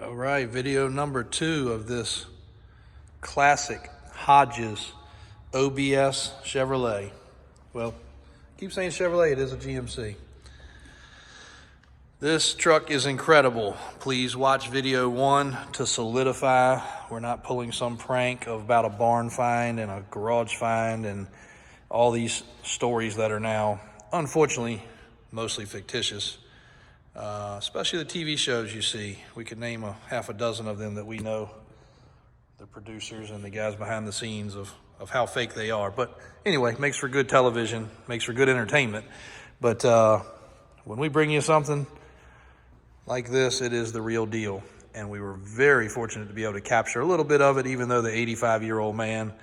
All right, video number 2 of this classic Hodges OBS Chevrolet. Well, keep saying Chevrolet, it is a GMC. This truck is incredible. Please watch video 1 to solidify. We're not pulling some prank about a barn find and a garage find and all these stories that are now, unfortunately, mostly fictitious. Especially the TV shows you see. We could name half a dozen of them that we know, the producers and the guys behind the scenes of how fake they are. But anyway, makes for good television, makes for good entertainment. But when we bring you something like this, it is the real deal. And we were very fortunate to be able to capture a little bit of it, even though the 85-year-old man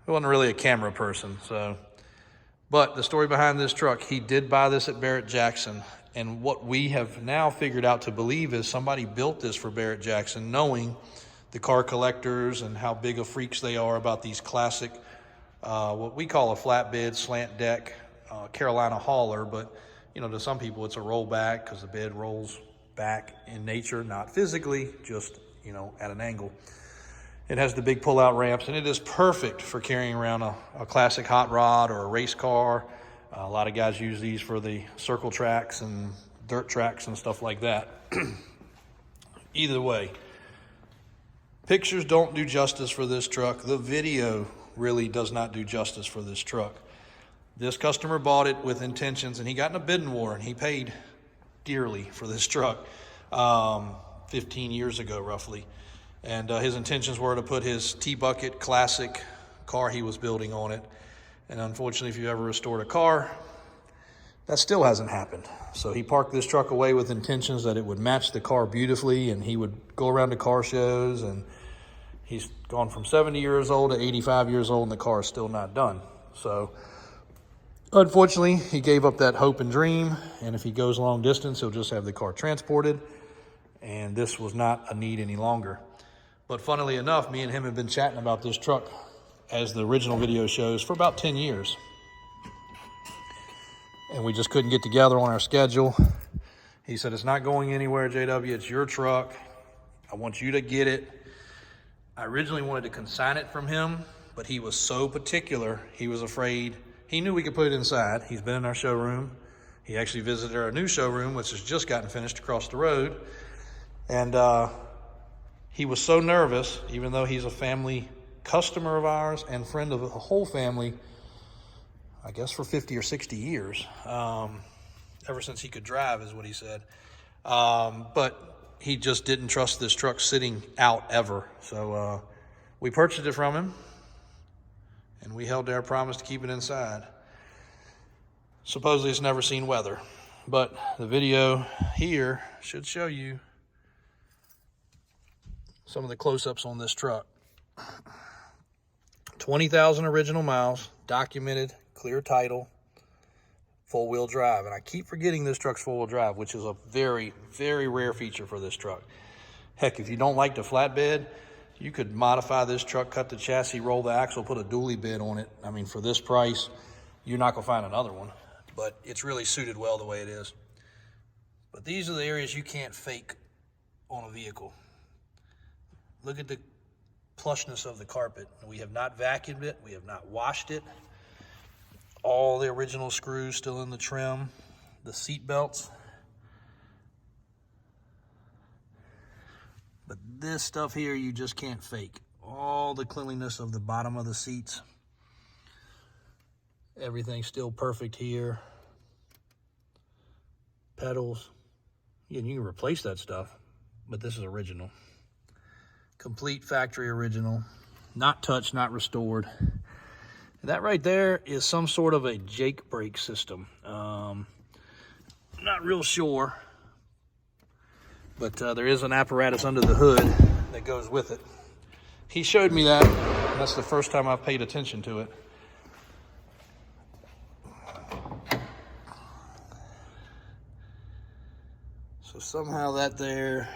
wasn't really a camera person. But the story behind this truck, he did buy this at Barrett-Jackson. And what we have now figured out to believe is somebody built this for Barrett-Jackson, knowing the car collectors and how big of freaks they are about these classic, what we call a flatbed, slant deck, Carolina hauler. But, you know, to some people it's a rollback because the bed rolls back in nature, not physically, just, you know, at an angle. It has the big pull-out ramps, and it is perfect for carrying around a classic hot rod or a race car. A lot of guys use these for the circle tracks and dirt tracks and stuff like that. Either way, pictures don't do justice for this truck. The video really does not do justice for this truck. This customer bought it with intentions, and he got in a bidding war, and he paid dearly for this truck 15 years ago, roughly. And his intentions were to put his T-Bucket classic car he was building on it. And unfortunately, if you ever restored a car, that still hasn't happened. So he parked this truck away with intentions that it would match the car beautifully, and he would go around to car shows, and he's gone from 70 years old to 85 years old, and the car is still not done. So unfortunately, he gave up that hope and dream, and if he goes long distance, he'll just have the car transported, and this was not a need any longer. But funnily enough, me and him have been chatting about this truck, as the original video shows, for about 10 years. And we just couldn't get together on our schedule. He said, "It's not going anywhere, JW. It's your truck. I want you to get it." I originally wanted to consign it from him, but he was so particular, he was afraid. He knew we could put it inside. He's been in our showroom. He actually visited our new showroom, which has just gotten finished across the road. And he was so nervous, even though he's a family customer of ours and friend of the whole family, I guess for 50 or 60 years, ever since he could drive is what he said. But he just didn't trust this truck sitting out ever. So we purchased it from him, and we held our promise to keep it inside. Supposedly it's never seen weather, but the video here should show you some of the close-ups on this truck. 20,000 original miles, documented, clear title, four-wheel drive. And I keep forgetting this truck's four-wheel drive, which is a very, very rare feature for this truck. Heck, if you don't like the flatbed, you could modify this truck, cut the chassis, roll the axle, put a dually bed on it. I mean, for this price, you're not going to find another one. But it's really suited well the way it is. But these are the areas you can't fake on a vehicle. Look at the plushness of the carpet. We have not vacuumed it. We have not washed it. All the original screws still in the trim. The seat belts. But this stuff here you just can't fake. All the cleanliness of the bottom of the seats. Everything's still perfect here. Pedals. You can replace that stuff, but this is original. Complete factory original, not touched, not restored. That right there is some sort of a Jake brake system. Not real sure, but there is an apparatus under the hood that goes with it. He showed me that, and that's the first time I've paid attention to it. So somehow that there,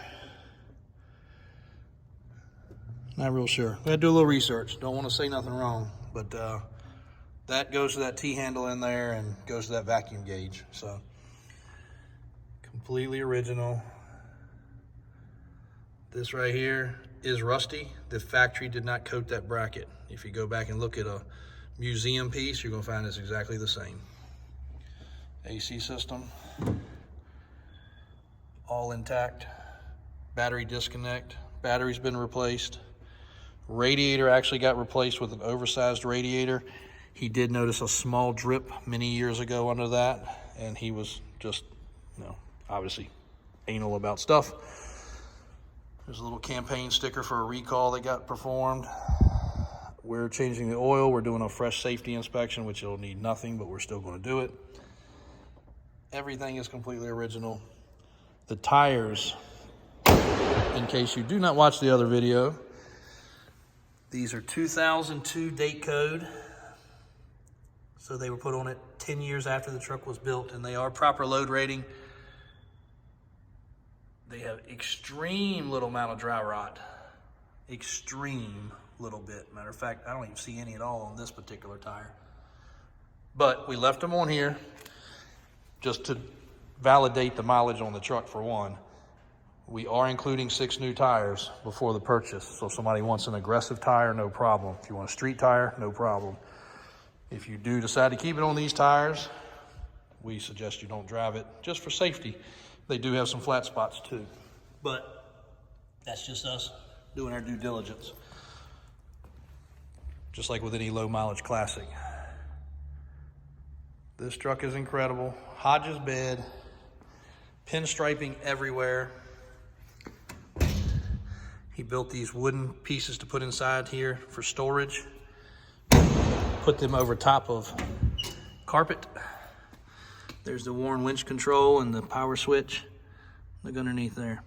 not real sure. We gotta do a little research. Don't want to say nothing wrong, but that goes to that T-handle in there and goes to that vacuum gauge. So completely original. This right here is rusty. The factory did not coat that bracket. If you go back and look at a museum piece, you're gonna find it's exactly the same. AC system, all intact. Battery disconnect, battery's been replaced. Radiator actually got replaced with an oversized radiator. He did notice a small drip many years ago under that, and he was just, obviously anal about stuff. There's a little campaign sticker for a recall that got performed. We're changing the oil. We're doing a fresh safety inspection, which it'll need nothing, but we're still going to do it. Everything is completely original. The tires, in case you do not watch the other video, these are 2002 date code. So they were put on it 10 years after the truck was built, and they are proper load rating. They have extreme little amount of dry rot. Extreme little bit. Matter of fact, I don't even see any at all on this particular tire. But we left them on here just to validate the mileage on the truck for one. We are including 6 new tires before the purchase. So if somebody wants an aggressive tire, no problem. If you want a street tire, no problem. If you do decide to keep it on these tires, we suggest you don't drive it just for safety. They do have some flat spots too, but that's just us doing our due diligence. Just like with any low mileage classic. This truck is incredible. Hodges bed, pinstriping everywhere. He built these wooden pieces to put inside here for storage. Put them over top of carpet. There's the Warren winch control and the power switch. Look underneath there.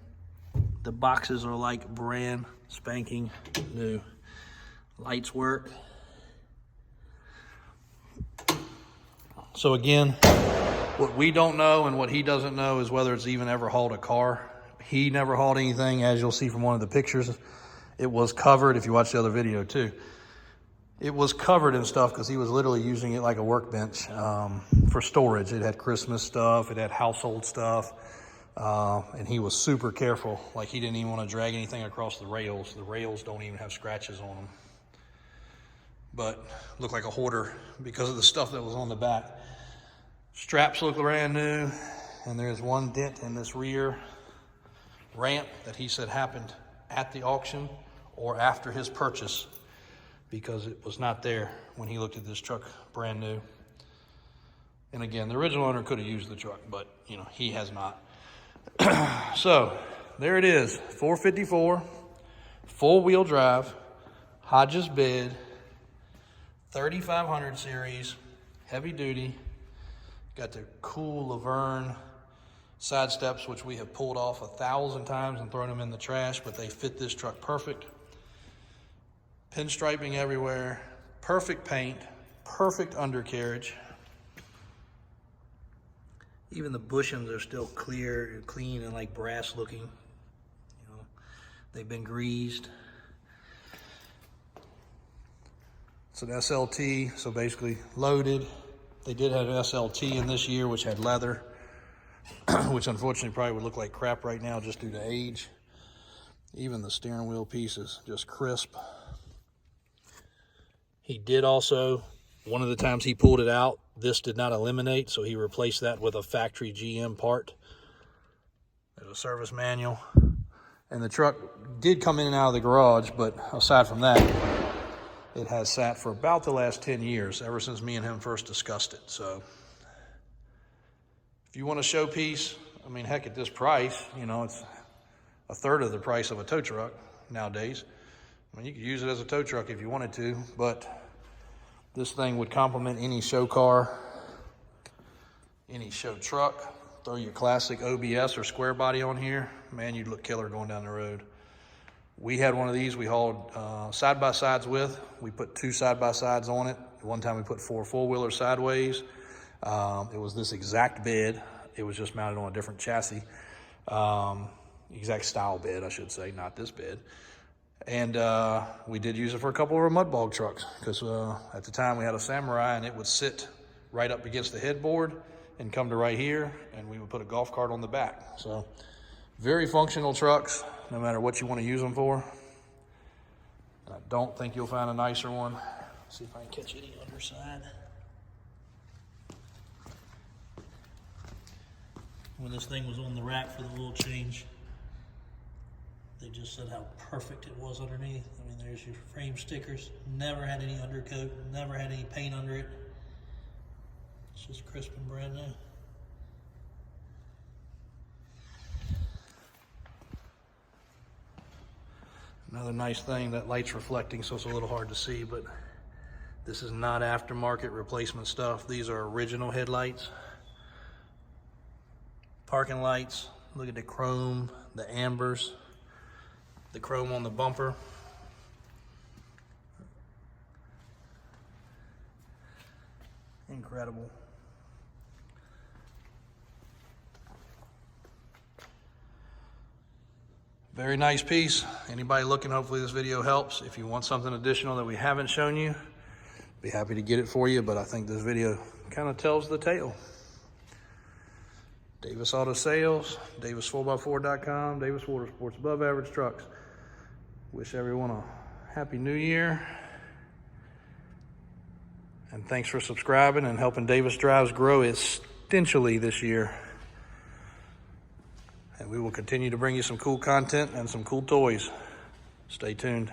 The boxes are like brand spanking new. Lights work. So again, what we don't know and what he doesn't know is whether it's even ever hauled a car. He never hauled anything, as you'll see from one of the pictures. It was covered, if you watch the other video too. It was covered in stuff because he was literally using it like a workbench for storage. It had Christmas stuff, it had household stuff, and he was super careful. Like he didn't even want to drag anything across the rails. The rails don't even have scratches on them. But looked like a hoarder because of the stuff that was on the back. Straps look brand new, and there's one dent in this rear ramp that he said happened at the auction or after his purchase, because it was not there when he looked at this truck brand new. And again, the original owner could have used the truck, but he has not. So there it is, 454, full wheel drive, Hodges bed, 3500 series, heavy duty. Got the cool Laverne side steps, which we have pulled off 1,000 times and thrown them in the trash, but they fit this truck perfect. Pinstriping everywhere, perfect paint, perfect undercarriage. Even the bushings are still clear and clean and like brass looking. They've been greased. It's an SLT, so basically loaded. They did have an SLT in this year, which had leather, which unfortunately probably would look like crap right now just due to age. Even the steering wheel pieces, just crisp. He did also, one of the times he pulled it out, this did not eliminate, so he replaced that with a factory GM part. There's a service manual. And the truck did come in and out of the garage, but aside from that, it has sat for about the last 10 years, ever since me and him first discussed it. So if you want a showpiece, I mean, heck, at this price, it's a third of the price of a tow truck nowadays. I mean, you could use it as a tow truck if you wanted to, but this thing would complement any show car, any show truck. Throw your classic OBS or square body on here, man, you'd look killer going down the road. We had one of these we hauled side-by-sides with. We put 2 side-by-sides on it. One time we put 4 four-wheelers sideways. It was this exact bed. It was just mounted on a different chassis. Exact style bed, I should say, not this bed. And we did use it for a couple of our mud bog trucks because at the time we had a Samurai and it would sit right up against the headboard and come to right here, and we would put a golf cart on the back. So Very functional trucks, no matter what you want to use them for. And I don't think you'll find a nicer one. Let's see if I can catch any underside. When this thing was on the rack for the oil change, they just said how perfect it was underneath. I mean, there's your frame stickers. Never had any undercoat, never had any paint under it. It's just crisp and brand new. Another nice thing, that light's reflecting, so it's a little hard to see, but this is not aftermarket replacement stuff. These are original headlights. Parking lights, look at the chrome, the ambers, the chrome on the bumper. Incredible. Very nice piece. Anybody looking, hopefully this video helps. If you want something additional that we haven't shown you, be happy to get it for you, but I think this video kind of tells the tale. Davis Auto Sales, Davis4x4.com, Davis Motorsports, Above Average Trucks. Wish everyone a happy new year. And thanks for subscribing and helping Davis Drives grow exponentially this year. And we will continue to bring you some cool content and some cool toys. Stay tuned.